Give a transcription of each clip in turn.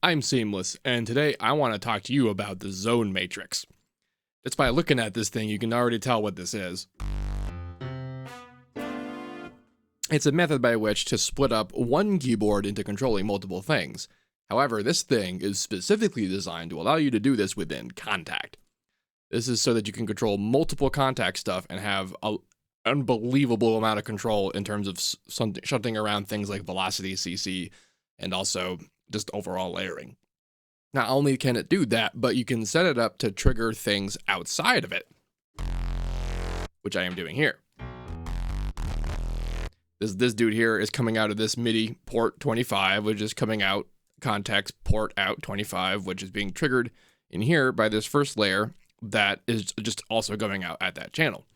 I'm Seamless, and today I want to talk to you about the ZoneMatrix. Just by looking at this thing, you can already tell what this is. It's a method by which to split up one keyboard into controlling multiple things. However, this thing is specifically designed to allow you to do this within Kontakt. This is so that you can control multiple Kontakt stuff and have an unbelievable amount of control in terms of shunting around things like velocity, CC, and also just overall layering. Not only can it do that, but you can set it up to trigger things outside of it, which I am doing here. This dude here is coming out of this MIDI port 25, which is coming out Kontakt's port out 25, which is being triggered in here by this first layer that is just also going out at that channel.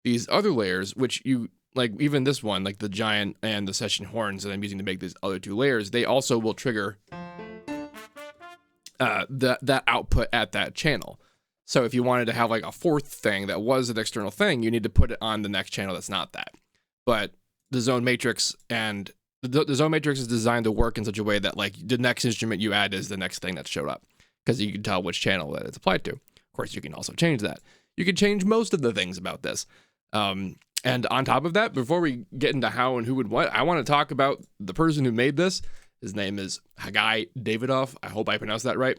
These other layers, which you like, even this one, like the giant and the session horns that I'm using to make these other two layers, they also will trigger that output at that channel. So if you wanted to have like a fourth thing that was an external thing, you need to put it on the next channel that's not that. But the ZoneMatrix and the ZoneMatrix is designed to work in such a way that like the next instrument you add is the next thing that showed up, because you can tell which channel that it's applied to. Of course, you can also change that. You can change most of the things about this. And on top of that, before we get into how and who and what, I want to talk about the person who made this. His name is Hagai Davidoff. I hope I pronounced that right.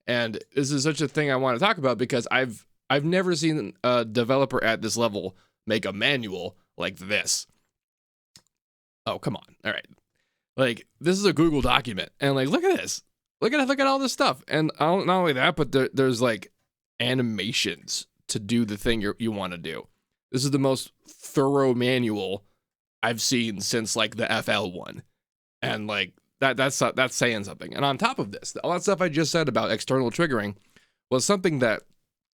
And this is such a thing I want to talk about because I've never seen a developer at this level make a manual like this. Oh, come on. All right. Like, this is a Google document. And like, look at this. Look at all this stuff. And not only that, but there's like animations to do the thing you want to do. This is the most thorough manual I've seen since like the FL one. And like that's saying something. And on top of this, all that stuff I just said about external triggering was something that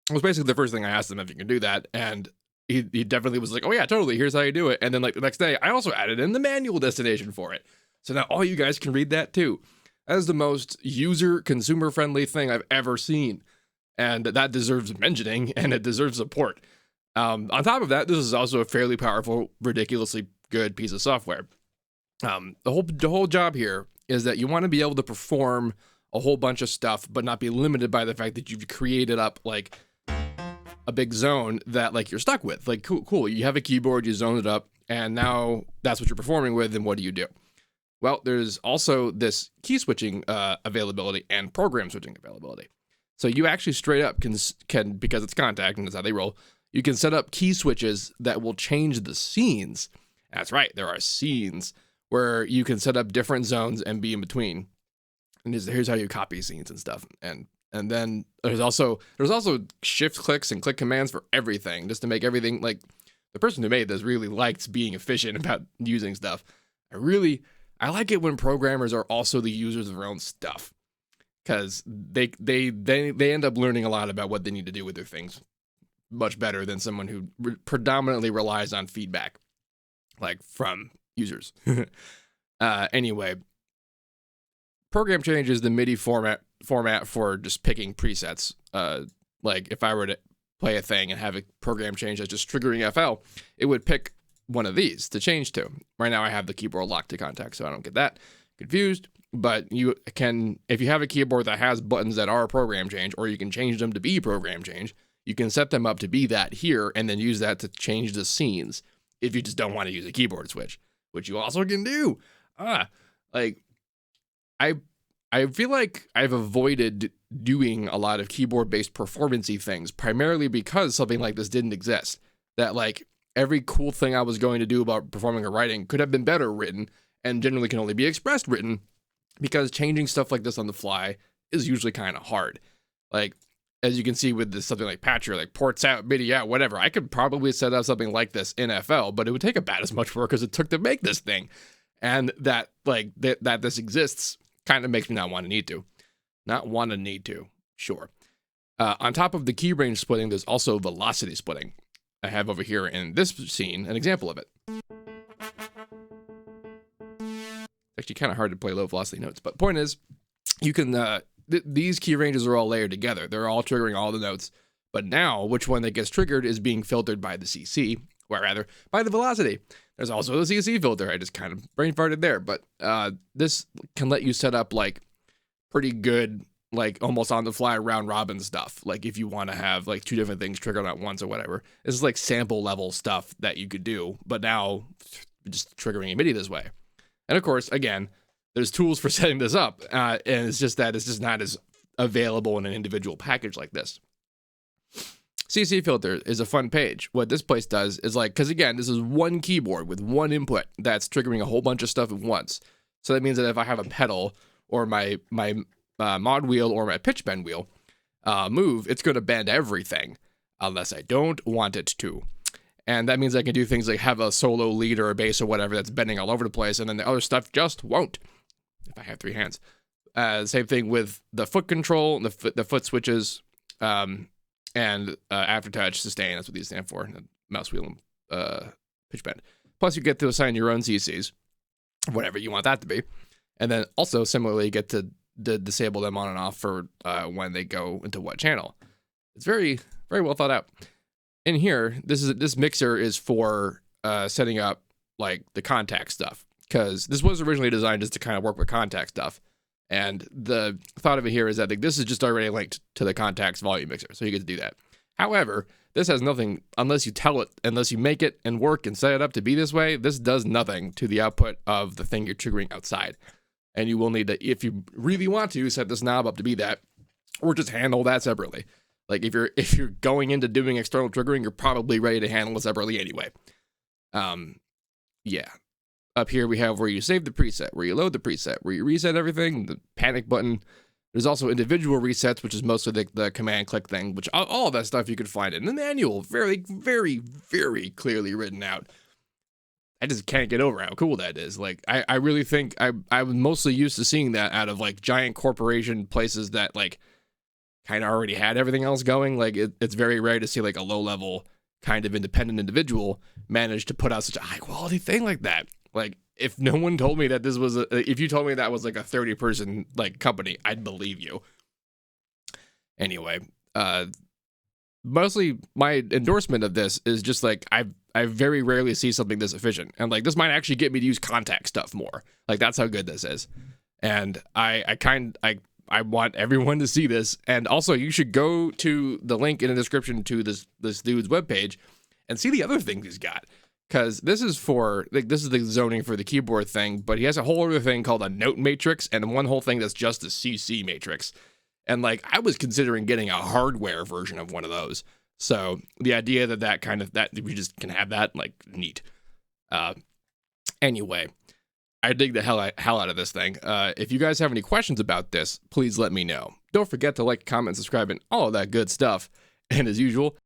was basically the first thing I asked him if you can do that. And he definitely was like, oh yeah, totally. Here's how you do it. And then like the next day, I also added in the manual destination for it. So now all you guys can read that too. That is the most consumer friendly thing I've ever seen. And that deserves mentioning, and it deserves support. On top of that, this is also a fairly powerful, ridiculously good piece of software. The whole job here is that you want to be able to perform a whole bunch of stuff, but not be limited by the fact that you've created up like a big zone that like you're stuck with. Like, cool. You have a keyboard, you zone it up, and now that's what you're performing with. And what do you do? Well, there's also this key switching availability and program switching availability. So you actually straight up can because it's Kontakt and that's how they roll. You can set up key switches that will change the scenes. That's right, there are scenes where you can set up different zones and be in between. And here's how you copy scenes and stuff. And then there's also shift clicks and click commands for everything, just to make everything like the person who made this really liked being efficient about using stuff. I like it when programmers are also the users of their own stuff, because they end up learning a lot about what they need to do with their things much better than someone who predominantly relies on feedback, like from users. Anyway, program change is the MIDI format for just picking presets. Like if I were to play a thing and have a program change that's just triggering FL, it would pick one of these to change to. Right now I have the keyboard locked to Kontakt, so I don't get that confused. But you can, if you have a keyboard that has buttons that are program change, or you can change them to be program change, you can set them up to be that here and then use that to change the scenes if you just don't want to use a keyboard switch, which you also can do. Like I feel like I've avoided doing a lot of keyboard-based performance-y things, primarily because something like this didn't exist. That like every cool thing I was going to do about performing or writing could have been better written, and generally can only be expressed written, because changing stuff like this on the fly is usually kind of hard. Like, as you can see with this, something like Patcher, like ports out, MIDI out, whatever, I could probably set up something like this in FL, but it would take about as much work as it took to make this thing. And that this exists kind of makes me not want to need to. Sure. On top of the key range splitting, there's also velocity splitting. I have over here in this scene an example of it. It's actually kind of hard to play low velocity notes, but point is, you can these key ranges are all layered together. They're all triggering all the notes, but now which one that gets triggered is being filtered by the CC, or rather by the velocity. There's also the CC filter. I just kind of brain farted there, but this can let you set up like pretty good, like almost on the fly round robin stuff. Like if you want to have like 2 different things triggered at once or whatever, this is like sample level stuff that you could do, but now just triggering a MIDI this way. And of course, again, there's tools for setting this up, and it's just that it's just not as available in an individual package like this. CC filter is a fun page. What this place does is like, because again, this is one keyboard with one input that's triggering a whole bunch of stuff at once. So that means that if I have a pedal or my mod wheel or my pitch bend wheel move, it's going to bend everything unless I don't want it to. And that means I can do things like have a solo lead or a bass or whatever that's bending all over the place, and then the other stuff just won't, if I have 3 hands. Same thing with the foot control, the foot switches, and aftertouch, sustain, that's what these stand for, the mouse wheel and pitch bend. Plus you get to assign your own CCs, whatever you want that to be. And then also similarly you get to disable them on and off for when they go into what channel. It's very, very well thought out. In here, this mixer is for setting up like the Kontakt stuff, because this was originally designed just to kind of work with Kontakt stuff. And the thought of it here is that like, this is just already linked to the Kontakt's volume mixer, so you get to do that. However, this has nothing, unless you tell it, unless you make it and work and set it up to be this way, this does nothing to the output of the thing you're triggering outside. And you will need to, if you really want to, set this knob up to be that, or just handle that separately. Like if you're going into doing external triggering, you're probably ready to handle it separately anyway. Yeah. Up here we have where you save the preset, where you load the preset, where you reset everything, the panic button. There's also individual resets, which is mostly the command click thing, which all of that stuff you could find in the manual, very, very, very clearly written out. I just can't get over how cool that is. Like, I really think I'm mostly used to seeing that out of like giant corporation places that like kind of already had everything else going. Like it's very rare to see like a low level kind of independent individual manage to put out such a high quality thing like that. Like if no one told me that this was if you told me that was like a 30-person like company, I'd believe you. Anyway, mostly my endorsement of this is just like I very rarely see something this efficient, and like this might actually get me to use Kontakt stuff more. Like that's how good this is, and I want everyone to see this. And also you should go to the link in the description to this dude's webpage and see the other things he's got, because this is for like this is the zoning for the keyboard thing, but he has a whole other thing called a note matrix and one whole thing that's just a CC matrix. And like I was considering getting a hardware version of one of those. So the idea that we just can have that, like, neat. Anyway, I dig the hell out of this thing. If you guys have any questions about this, please let me know. Don't forget to like, comment, subscribe, and all of that good stuff. And as usual,